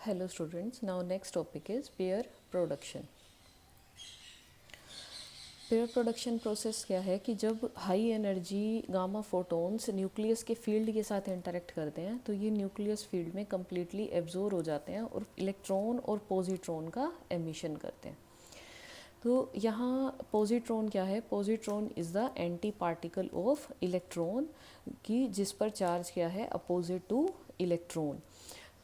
Hello students, now next topic is pair production. Pair production process क्या है कि जब high energy gamma photons nucleus के field के साथ इंटरेक्ट करते हैं तो ये न्यूक्लियस फील्ड में कम्प्लीटली एब्जॉर्ब हो जाते हैं और इलेक्ट्रॉन और पॉजिट्रॉन का एमिशन करते हैं। तो यहाँ पॉजिट्रॉन क्या है? Positron is the anti particle of electron की जिस पर चार्ज क्या है? Opposite two electron.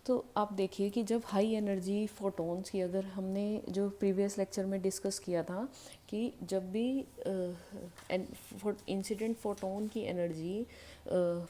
तो आप देखिए कि जब हाई एनर्जी फोटॉन्स की, अगर हमने जो प्रीवियस लेक्चर में डिस्कस किया था कि जब भी इंसिडेंट फोटोन की एनर्जी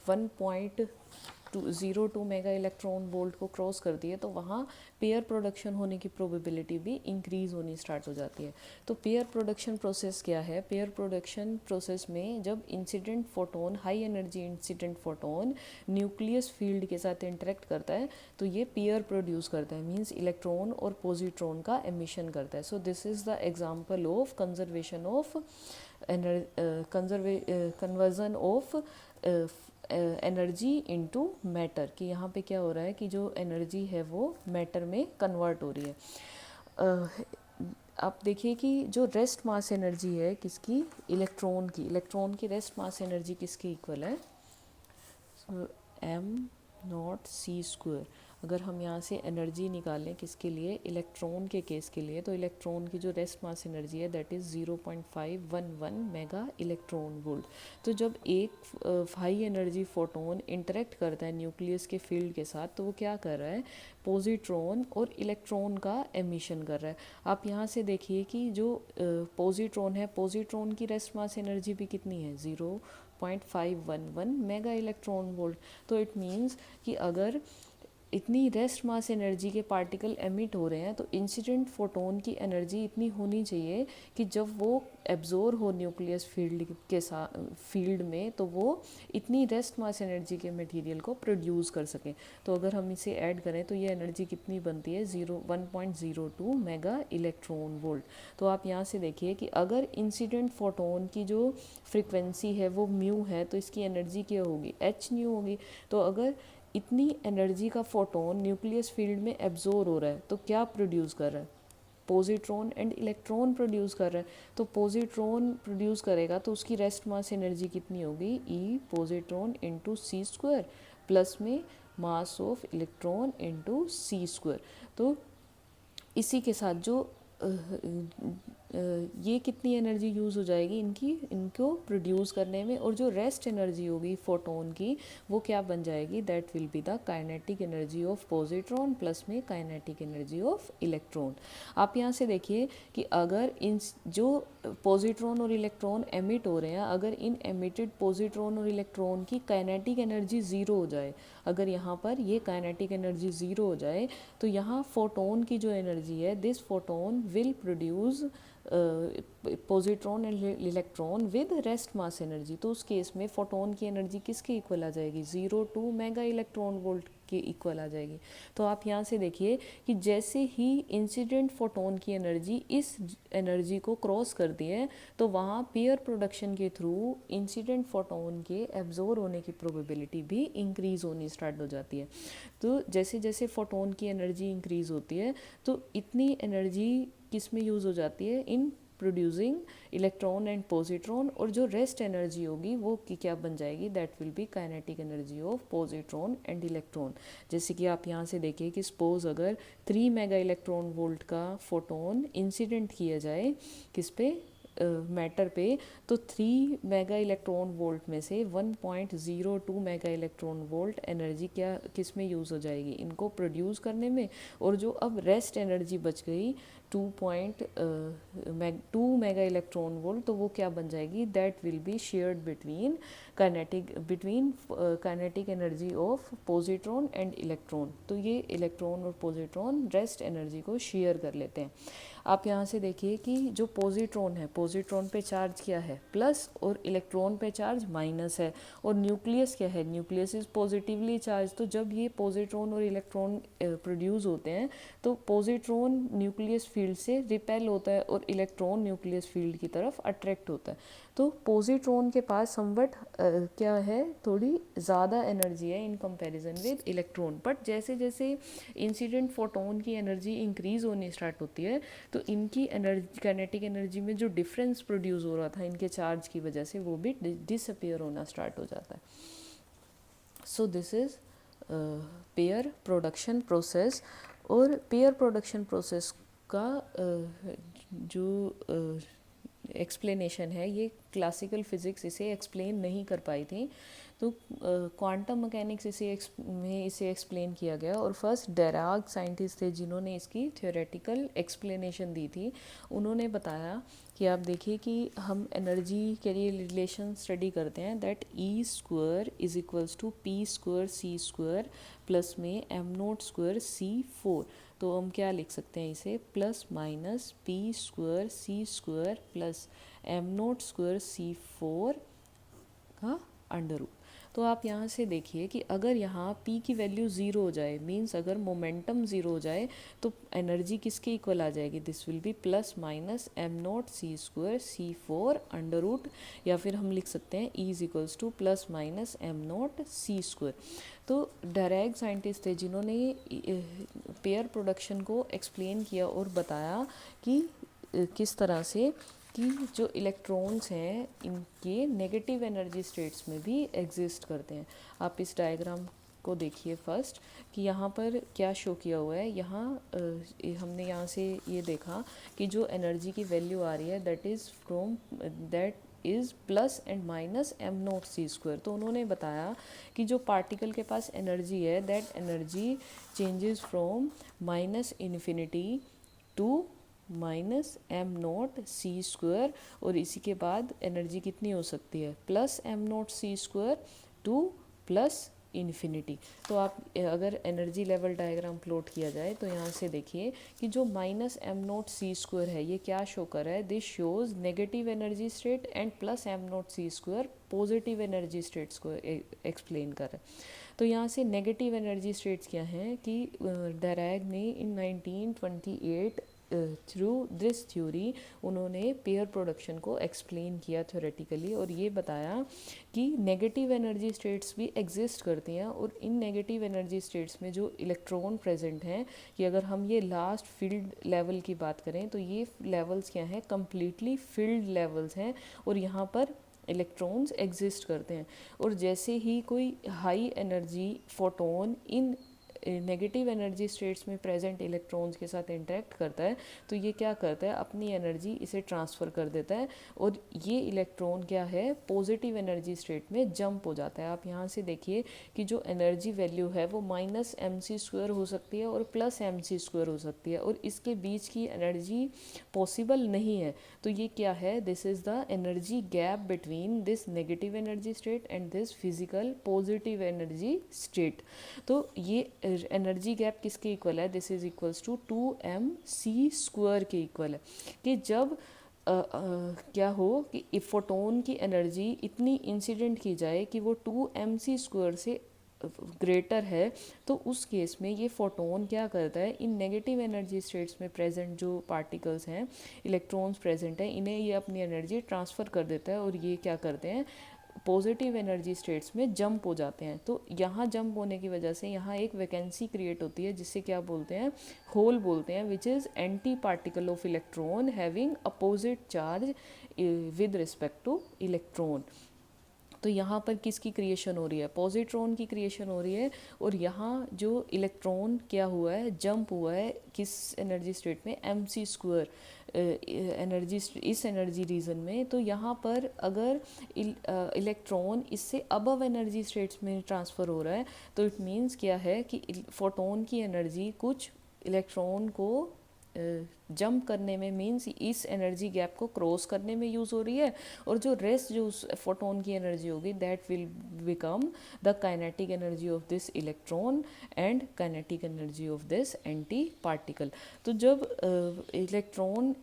1.02 मेगा इलेक्ट्रॉन वोल्ट को क्रॉस करती है तो वहाँ पेयर प्रोडक्शन होने की प्रोबेबिलिटी भी इंक्रीज़ होनी स्टार्ट हो जाती है। तो पेयर प्रोडक्शन प्रोसेस क्या है? पेयर प्रोडक्शन प्रोसेस में जब incident photon, high energy incident photon nucleus field के साथ इंटरेक्ट करता है तो ये पेयर प्रोड्यूस करता है, मींस इलेक्ट्रॉन और पॉजिट्रॉन का एमिशन करता है। So this is the example of conservation of conversion of energy into matter, कि यहाँ पे क्या हो रहा है कि जो एनर्जी है वो मैटर में कन्वर्ट हो रही है। आप देखिए कि जो रेस्ट मास एनर्जी है किसकी? इलेक्ट्रॉन की रेस्ट मास एनर्जी किसके इक्वल है? M naught C square. अगर हम यहाँ से एनर्जी निकालें किसके लिए? इलेक्ट्रॉन के केस के लिए, तो इलेक्ट्रॉन की जो रेस्ट मास एनर्जी है that is 0.511 mega electron volt. तो जब एक हाई एनर्जी फोटोन इंटरेक्ट करता है न्यूक्लियस के फील्ड के साथ तो वो क्या कर रहा है? पॉजिट्रॉन और इलेक्ट्रॉन का एमिशन कर रहा है। आप यहाँ से देखिए कि जो पॉजिट्रॉन है, पॉजिट्रॉन की रेस्ट मास एनर्जी भी कितनी है? 0.511 मेगा इलेक्ट्रॉन वोल्ट। तो इट मीन्स कि अगर इतनी रेस्ट मास एनर्जी के पार्टिकल एमिट हो रहे हैं तो इंसिडेंट फोटोन की एनर्जी इतनी होनी चाहिए कि जब वो एब्जॉर्ब हो न्यूक्लियस फील्ड के साथ फील्ड में तो वो इतनी रेस्ट मास एनर्जी के मटेरियल को प्रोड्यूस कर सकें। तो अगर हम इसे ऐड करें तो ये एनर्जी कितनी बनती है? 1.02 मेगा इलेक्ट्रॉन वोल्ट। तो आप यहाँ से देखिए कि अगर इंसिडेंट फोटोन की जो फ्रिक्वेंसी है वो म्यू है तो इसकी एनर्जी क्या होगी? एच न्यू होगी। तो अगर इतनी एनर्जी का फोटोन न्यूक्लियस फील्ड में एब्जॉर्ब हो रहा है तो क्या प्रोड्यूस कर रहा है? पॉजिट्रॉन एंड इलेक्ट्रॉन प्रोड्यूस कर रहा है। तो पॉजिट्रॉन प्रोड्यूस करेगा तो उसकी रेस्ट मास एनर्जी कितनी होगी? E positron into C square plus में mass of electron into C square. तो इसी के साथ जो ये कितनी एनर्जी यूज़ हो जाएगी इनको प्रोड्यूस करने में, और जो रेस्ट एनर्जी होगी फोटोन की वो क्या बन जाएगी? That will be the kinetic energy of positron plus में काइनेटिक एनर्जी ऑफ इलेक्ट्रॉन। आप यहाँ से देखिए कि अगर इन जो पॉजिट्रॉन और इलेक्ट्रॉन एमिट हो रहे हैं, अगर इन एमिटेड पॉजिट्रॉन और इलेक्ट्रॉन की काइनेटिक एनर्जी ज़ीरो हो जाए, अगर यहाँ पर ये काइनेटिक एनर्जी ज़ीरो हो जाए तो यहाँ फोटोन की जो एनर्जी है, this photon will produce positron and electron with rest mass energy. तो उस केस में फोटोन की एनर्जी किसके इक्वल आ जाएगी? 0.2 मेगा इलेक्ट्रॉन वोल्ट के इक्वल आ जाएगी। तो आप यहाँ से देखिए कि जैसे ही इंसिडेंट फोटोन की एनर्जी इस एनर्जी को क्रॉस करती है तो वहाँ पेयर प्रोडक्शन के थ्रू इंसिडेंट फोटोन के एब्जॉर्ब होने की प्रोबेबिलिटी भी इंक्रीज़ होनी स्टार्ट हो जाती है। तो जैसे जैसे फोटोन की एनर्जी इंक्रीज़ होती है तो इतनी एनर्जी किस में यूज़ हो जाती है? In producing electron and positron, और जो रेस्ट एनर्जी होगी वो की क्या बन जाएगी? That will be kinetic energy of positron and electron. जैसे कि आप यहाँ से देखिए कि सपोज अगर 3 मेगा इलेक्ट्रॉन वोल्ट का फोटोन इंसिडेंट किया जाए किस पे? मैटर पे, तो 3 मेगा इलेक्ट्रॉन वोल्ट में से 1.02 मेगा इलेक्ट्रॉन वोल्ट एनर्जी क्या किस में यूज़ हो जाएगी? इनको प्रोड्यूस करने में। और जो अब रेस्ट एनर्जी बच गई 2 मेगा इलेक्ट्रॉन वोल्ट, तो वो क्या बन जाएगी? That will be shared kinetic energy of positron and electron. तो ये इलेक्ट्रॉन और पॉजिट्रॉन रेस्ट एनर्जी को शेयर कर लेते हैं। आप यहाँ से देखिए कि जो पॉजिट्रॉन है, पॉजिट्रॉन पे चार्ज क्या है? प्लस, और इलेक्ट्रॉन पे चार्ज माइनस है। और न्यूक्लियस क्या है? Nucleus is positively charge. तो जब ये पॉजिट्रॉन और इलेक्ट्रॉन प्रोड्यूस होते हैं तो पॉजिट्रॉन न्यूक्लियस फील्ड से रिपेल होता है और इलेक्ट्रॉन न्यूक्लियस फील्ड की तरफ अट्रैक्ट होता है। तो पॉजिट्रॉन के पास समवट क्या है, थोड़ी ज़्यादा एनर्जी है in comparison with electron, but जैसे जैसे इंसिडेंट फोटोन की एनर्जी इंक्रीज होनी स्टार्ट होती है तो इनकी एनर्जी, काइनेटिक एनर्जी में जो डिफरेंस प्रोड्यूस हो रहा था इनके चार्ज की वजह से, वो भी डिसअपियर होना स्टार्ट हो जाता है. So this is pair production process. और पेयर प्रोडक्शन प्रोसेस का जो एक्सप्लेनेशन है, ये क्लासिकल फिज़िक्स इसे एक्सप्लेन नहीं कर पाई थी, तो क्वांटम मैकेनिक्स में इसे एक्सप्लेन किया गया. और फर्स्ट डेराग साइंटिस्ट थे जिन्होंने इसकी थ्योरेटिकल एक्सप्लेनेशन दी थी. उन्होंने बताया कि आप देखिए कि हम एनर्जी के लिए रिलेशन स्टडी करते हैं, that E square is equals to p square c square plus में एम नोट स्क्वायर C4. तो हम क्या लिख सकते हैं इसे, plus minus p square c square plus m naught square C4 का अंडर रूट. तो आप यहाँ से देखिए कि अगर यहाँ P की वैल्यू ज़ीरो हो जाए, मीन्स अगर मोमेंटम ज़ीरो हो जाए, तो एनर्जी किसके इक्वल आ जाएगी, this will be plus minus M naught C square C4 under root, या फिर हम लिख सकते हैं E is equals to plus minus M naught C square. तो डायरेक्ट साइंटिस्ट थे जिन्होंने पेयर प्रोडक्शन को एक्सप्लेन किया और बताया कि किस तरह से कि जो इलेक्ट्रॉन्स हैं इनके नेगेटिव एनर्जी स्टेट्स में भी एग्जिस्ट करते हैं. आप इस डायग्राम को देखिए फर्स्ट, कि यहाँ पर क्या शो किया हुआ है. यहाँ हमने यहाँ से ये देखा कि जो एनर्जी की वैल्यू आ रही है that is plus and minus M naught C square. तो उन्होंने बताया कि जो पार्टिकल के पास एनर्जी है, that energy changes from minus infinity to minus M naught C square, और इसी के बाद एनर्जी कितनी हो सकती है, plus M naught C square to plus infinity. तो आप अगर एनर्जी लेवल डायग्राम प्लॉट किया जाए तो यहाँ से देखिए कि जो minus M naught C square है, ये क्या शो कर रहा है, this shows negative energy state, and plus M naught C square positive energy states को एक्सप्लेन कर रहा है. तो यहाँ से नेगेटिव एनर्जी स्टेट्स क्या हैं कि डायरेग ने इन 1928 थ्रू दिस थ्योरी उन्होंने पेयर प्रोडक्शन को एक्सप्लेन किया थ्योरेटिकली, और ये बताया कि नेगेटिव एनर्जी स्टेट्स भी एग्जिस्ट करती हैं. और इन नेगेटिव एनर्जी स्टेट्स में जो इलेक्ट्रॉन प्रेजेंट हैं, कि अगर हम ये लास्ट फील्ड लेवल की बात करें तो ये लेवल्स क्या हैं, कम्प्लीटली फील्ड लेवल्स हैं, और यहाँ पर इलेक्ट्रॉन्स एग्जिस्ट करते हैं. और जैसे ही कोई high energy photon in negative energy states में प्रेजेंट इलेक्ट्रॉन्स के साथ इंटरेक्ट करता है, तो ये क्या करता है, अपनी एनर्जी इसे ट्रांसफ़र कर देता है, और ये इलेक्ट्रॉन क्या है, पॉजिटिव एनर्जी स्टेट में जंप हो जाता है. आप यहाँ से देखिए कि जो एनर्जी वैल्यू है वो माइनस एम सी स्क्वायर हो सकती है और प्लस एम सी स्क्वायर हो सकती है, और इसके बीच की एनर्जी पॉसिबल नहीं है. तो ये क्या है, this is the energy gap between this negative energy state and this physical positive energy state. तो ये एनर्जी गैप किसके इक्वल है, this is equals to 2mc square के इक्वल है. कि जब क्या हो कि फोटोन की एनर्जी इतनी इंसिडेंट की जाए कि वो 2mc स्क्वायर से ग्रेटर है, तो उस केस में ये फोटोन क्या करता है, इन नेगेटिव एनर्जी स्टेट्स में प्रेजेंट जो पार्टिकल्स हैं, इलेक्ट्रॉन्स प्रेजेंट हैं, इन्हें ये अपनी एनर्जी ट्रांसफ़र कर देता है, और ये क्या करते हैं, पॉजिटिव एनर्जी स्टेट्स में जंप हो जाते हैं. तो यहाँ जंप होने की वजह से यहाँ एक वैकेंसी क्रिएट होती है, जिससे क्या बोलते हैं, होल बोलते हैं, which is anti particle of electron having opposite charge with respect two electron. तो यहाँ पर किसकी क्रिएशन हो रही है, पॉजिट्रॉन की क्रिएशन हो रही है, और यहाँ जो इलेक्ट्रॉन क्या हुआ है, जंप हुआ है किस एनर्जी स्टेट में, एम सी स्क्वायर एनर्जी, इस एनर्जी रीजन में. तो यहाँ पर अगर इलेक्ट्रॉन इससे अबव एनर्जी स्टेट्स में ट्रांसफ़र हो रहा है, तो इट मीन्स क्या है कि फोटोन की एनर्जी कुछ इलेक्ट्रॉन को जंप करने में, मीन्स इस एनर्जी गैप को क्रॉस करने में यूज़ हो रही है, और जो रेस्ट जो उस फोटोन की एनर्जी होगी, that will become the kinetic energy of this electron and kinetic energy of this anti particle. तो जब इलेक्ट्रॉन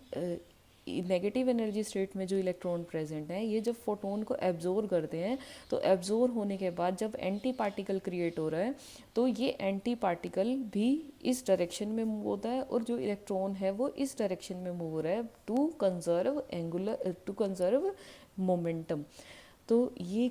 नेगेटिव एनर्जी स्टेट में जो इलेक्ट्रॉन प्रेजेंट हैं, ये जब फोटोन को एब्जॉर्ब करते हैं, तो एब्जॉर्ब होने के बाद जब एंटी पार्टिकल क्रिएट हो रहा है, तो ये एंटी पार्टिकल भी इस डायरेक्शन में मूव होता है, और जो इलेक्ट्रॉन है वो इस डायरेक्शन में मूव हो रहा है, टू कंजर्व मोमेंटम। तो ये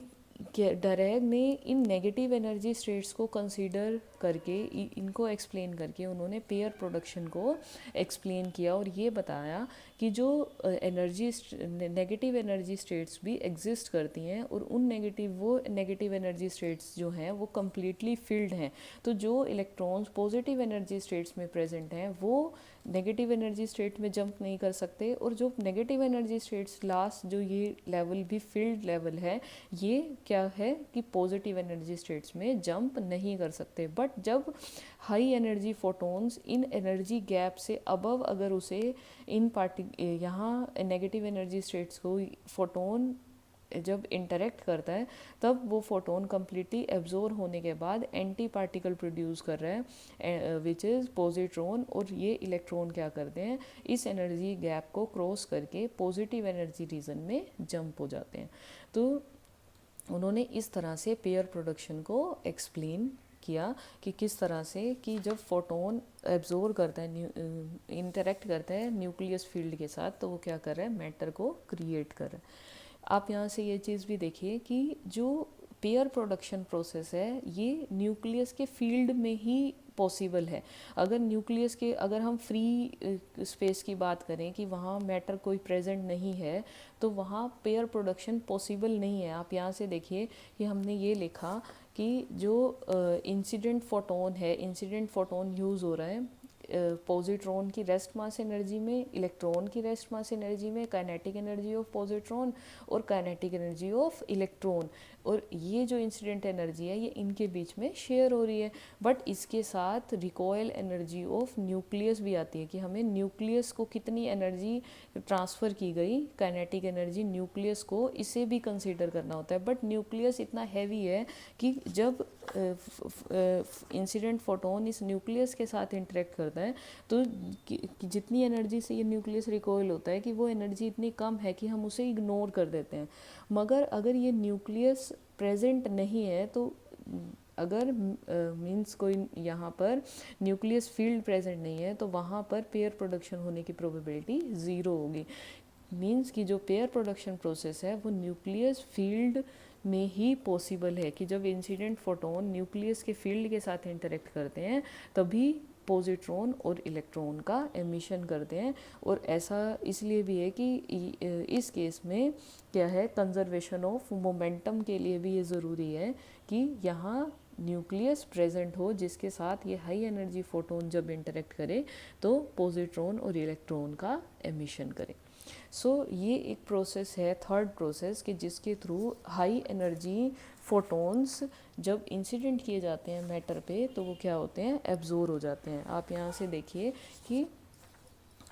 डरेग ने इन नेगेटिव एनर्जी स्टेट्स को कंसीडर करके इनको एक्सप्लेन करके उन्होंने पेयर प्रोडक्शन को एक्सप्लेन किया और ये बताया कि जो एनर्जी नेगेटिव एनर्जी स्टेट्स भी एग्जिस्ट करती हैं और उन नेगेटिव एनर्जी स्टेट्स जो हैं वो कम्प्लीटली फिल्ड हैं। तो जो इलेक्ट्रॉन्स पॉजिटिव एनर्जी स्टेट्स में प्रेजेंट हैं वो नेगेटिव एनर्जी स्टेट में जंप नहीं कर सकते, और जो नेगेटिव एनर्जी स्टेट्स लास्ट जो ये लेवल भी फील्ड लेवल है, ये क्या है कि पॉजिटिव एनर्जी स्टेट्स में जंप नहीं कर सकते। बट जब हाई एनर्जी फोटॉन्स इन एनर्जी गैप से अबव अगर उसे इन यहाँ नेगेटिव एनर्जी स्टेट्स को फोटोन जब इंटरेक्ट करता है तब वो फोटोन कम्प्लीटली एब्जॉर्ब होने के बाद एंटी पार्टिकल प्रोड्यूस कर रहा है विच इज़ पॉजिट्रॉन, और ये इलेक्ट्रॉन क्या करते हैं इस एनर्जी गैप को क्रॉस करके पॉजिटिव एनर्जी रीजन में जंप हो जाते हैं। तो उन्होंने इस तरह से पेयर प्रोडक्शन को एक्सप्लेन किया कि किस तरह से कि जब फोटोन एब्जॉर्ब करता है इंटरेक्ट करता है न्यूक्लियस फील्ड के साथ तो वो क्या कर रहा है मैटर को क्रिएट कर रहा है। आप यहाँ से ये चीज़ भी देखिए कि जो पेयर प्रोडक्शन प्रोसेस है ये न्यूक्लियस के फील्ड में ही पॉसिबल है। अगर न्यूक्लियस के अगर हम फ्री स्पेस की बात करें कि वहाँ मैटर कोई प्रेजेंट नहीं है तो वहाँ पेयर प्रोडक्शन पॉसिबल नहीं है। आप यहाँ से देखिए कि हमने ये लिखा कि जो इंसिडेंट फोटोन है, इंसिडेंट फोटोन यूज़ हो रहा है पॉजिट्रॉन की रेस्ट मास एनर्जी में, इलेक्ट्रॉन की रेस्ट मास एनर्जी में, काइनेटिक एनर्जी ऑफ पॉजिट्रॉन और काइनेटिक एनर्जी ऑफ इलेक्ट्रॉन, और ये जो इंसिडेंट एनर्जी है ये इनके बीच में शेयर हो रही है। बट इसके साथ रिकॉयल एनर्जी ऑफ न्यूक्लियस भी आती है कि हमें न्यूक्लियस को कितनी एनर्जी ट्रांसफ़र की गई, काइनेटिक एनर्जी न्यूक्लियस को, इसे भी कंसीडर करना होता है। बट न्यूक्लियस इतना हैवी है कि जब इंसिडेंट फोटोन इस न्यूक्लियस के साथ इंटरेक्ट करता है तो जितनी एनर्जी से ये न्यूक्लियस रिकॉयल होता है कि वो एनर्जी इतनी कम है कि हम उसे इग्नोर कर देते हैं। मगर अगर ये न्यूक्लियस प्रेजेंट नहीं है तो अगर मींस कोई यहाँ पर न्यूक्लियस फील्ड प्रेजेंट नहीं है तो वहाँ पर पेयर प्रोडक्शन होने की प्रोबेबिलिटी ज़ीरो होगी। मींस कि जो पेयर प्रोडक्शन प्रोसेस है वो न्यूक्लियस फील्ड में ही पॉसिबल है कि जब इंसिडेंट फोटोन न्यूक्लियस के फील्ड के साथ इंटरेक्ट करते हैं तभी पॉजिट्रॉन और इलेक्ट्रॉन का एमिशन करते हैं। और ऐसा इसलिए भी है कि इस केस में क्या है कंजर्वेशन ऑफ मोमेंटम के लिए भी ये ज़रूरी है कि यहाँ न्यूक्लियस प्रेजेंट हो जिसके साथ ये हाई एनर्जी फोटोन जब इंटरेक्ट करे तो पॉजिट्रॉन और इलेक्ट्रॉन का एमिशन करे। ये एक प्रोसेस है थर्ड प्रोसेस कि जिसके थ्रू हाई एनर्जी फोटोन्स जब इंसिडेंट किए जाते हैं मैटर पे तो वो क्या होते हैं एब्जॉर्ब हो जाते हैं। आप यहाँ से देखिए कि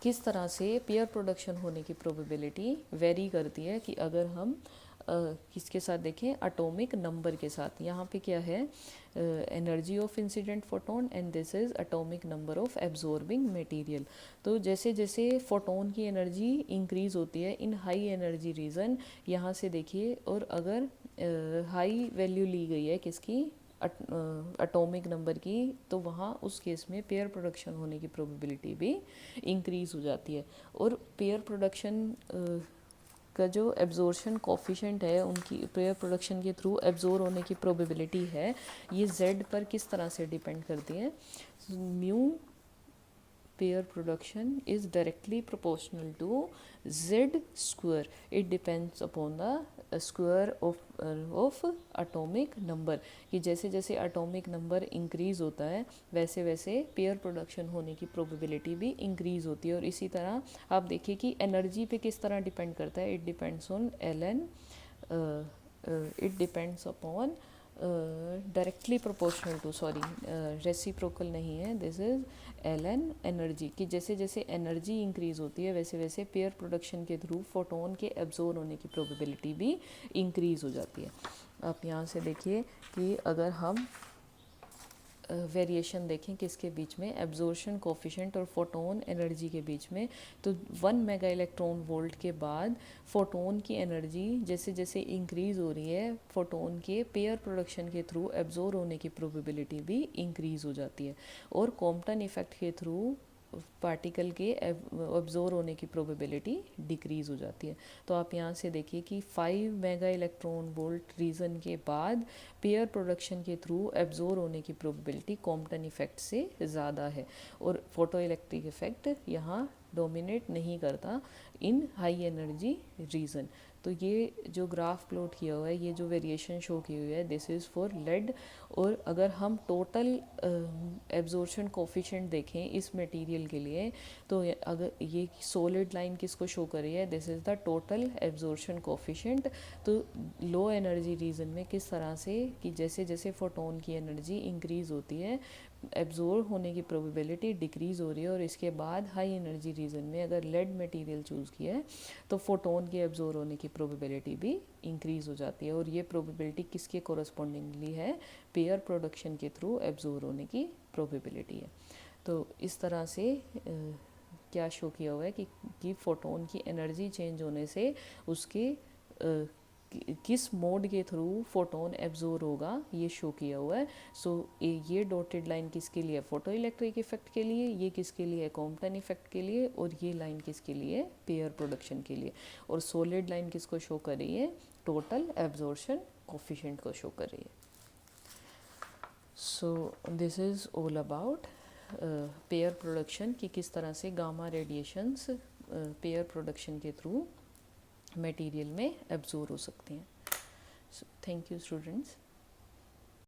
किस तरह से पेयर प्रोडक्शन होने की प्रोबेबिलिटी वेरी करती है कि अगर हम किसके साथ देखें एटॉमिक नंबर के साथ। यहाँ पे क्या है energy of incident photon and this is atomic number of absorbing material. तो जैसे जैसे फोटोन की एनर्जी इंक्रीज़ होती है इन हाई एनर्जी रीजन, यहाँ से देखिए, और अगर हाई वैल्यू ली गई है किसकी एटॉमिक नंबर की तो वहाँ उस केस में पेयर प्रोडक्शन होने की प्रोबेबिलिटी भी इंक्रीज़ हो जाती है। और पेयर प्रोडक्शन का जो एब्जॉर्शन कोफिशिएंट है उनकी पेयर प्रोडक्शन के थ्रू एब्जॉर्ब होने की प्रोबेबिलिटी है ये z पर किस तरह से डिपेंड करती है। Mu pair production is directly proportional to z square, it depends upon the square of atomic number, कि जैसे जैसे एटॉमिक नंबर इंक्रीज़ होता है वैसे वैसे पेयर प्रोडक्शन होने की प्रोबेबिलिटी भी इंक्रीज़ होती है। और इसी तरह आप देखिए कि एनर्जी पे किस तरह डिपेंड करता है, it depends on ln, it depends upon directly proportional to, sorry reciprocal नहीं है, दिस इज़ ln एनर्जी, कि जैसे जैसे एनर्जी इंक्रीज़ होती है वैसे वैसे पेयर प्रोडक्शन के थ्रू फोटोन के एब्जॉर्ब होने की प्रोबेबिलिटी भी इंक्रीज़ हो जाती है। आप यहाँ से देखिए कि अगर हम वेरिएशन देखें किसके बीच में एब्जॉर्शन कोफिशिएंट और फोटोन एनर्जी के बीच में, तो 1 मेगा इलेक्ट्रॉन वोल्ट के बाद फोटोन की एनर्जी जैसे जैसे इंक्रीज़ हो रही है फोटोन के पेयर प्रोडक्शन के थ्रू एब्जॉर्ब होने की प्रोबेबिलिटी भी इंक्रीज़ हो जाती है। और कॉम्पटन इफ़ेक्ट के थ्रू पार्टिकल के ऑब्जॉर्व होने की प्रोबेबिलिटी डिक्रीज हो जाती है। तो आप यहाँ से देखिए कि 5 मेगा इलेक्ट्रॉन वोल्ट रीजन के बाद पेयर प्रोडक्शन के थ्रू एब्जॉर्व होने की प्रोबेबिलिटी कॉम्पटन इफेक्ट से ज़्यादा है, और फोटो इलेक्ट्रिक इफेक्ट यहाँ डोमिनेट नहीं करता इन हाई एनर्जी रीजन। तो ये जो ग्राफ प्लॉट किया हुआ है, ये जो वेरिएशन शो की हुई है, दिस इज़ फॉर लेड। और अगर हम टोटल एब्जॉर्प्शन कोफिशिएंट देखें इस मटेरियल के लिए, तो अगर ये सॉलिड लाइन किसको शो कर रही है, this is the total absorption coefficient. तो लो एनर्जी रीजन में किस तरह से कि जैसे जैसे फोटोन की एनर्जी इंक्रीज़ होती है, एब्जॉर्ब होने की प्रोबेबिलिटी डिक्रीज़ हो रही है, और इसके बाद हाई एनर्जी रीजन में अगर लेड मटेरियल चूज़ किया है तो फोटोन के एब्जॉर्ब होने की प्रोबेबिलिटी भी इंक्रीज़ हो जाती है। और ये प्रोबेबिलिटी किसके कोरस्पॉन्डिंगली है, पेयर प्रोडक्शन के थ्रू एब्जॉर्ब होने की प्रोबेबिलिटी है। तो इस तरह से क्या शो किया हुआ है कि फोटोन की एनर्जी चेंज होने से उसके किस मोड के थ्रू फोटोन एब्जॉर्ब होगा, ये शो किया हुआ है। सो ये डॉटेड लाइन किसके लिए, फोटो इलेक्ट्रिक इफेक्ट के लिए, ये किसके लिए, कॉम्पटन इफेक्ट के लिए, और ये लाइन किसके लिए, पेयर प्रोडक्शन के लिए। और सॉलिड लाइन किसको शो कर रही है, टोटल एब्जॉर्प्शन कोफिशिएंट को शो कर रही है। So this is all about pair production कि किस तरह से गामा रेडिएशंस पेयर प्रोडक्शन के थ्रू मटेरियल में एब्जॉर्ब हो सकती हैं। So thank you students.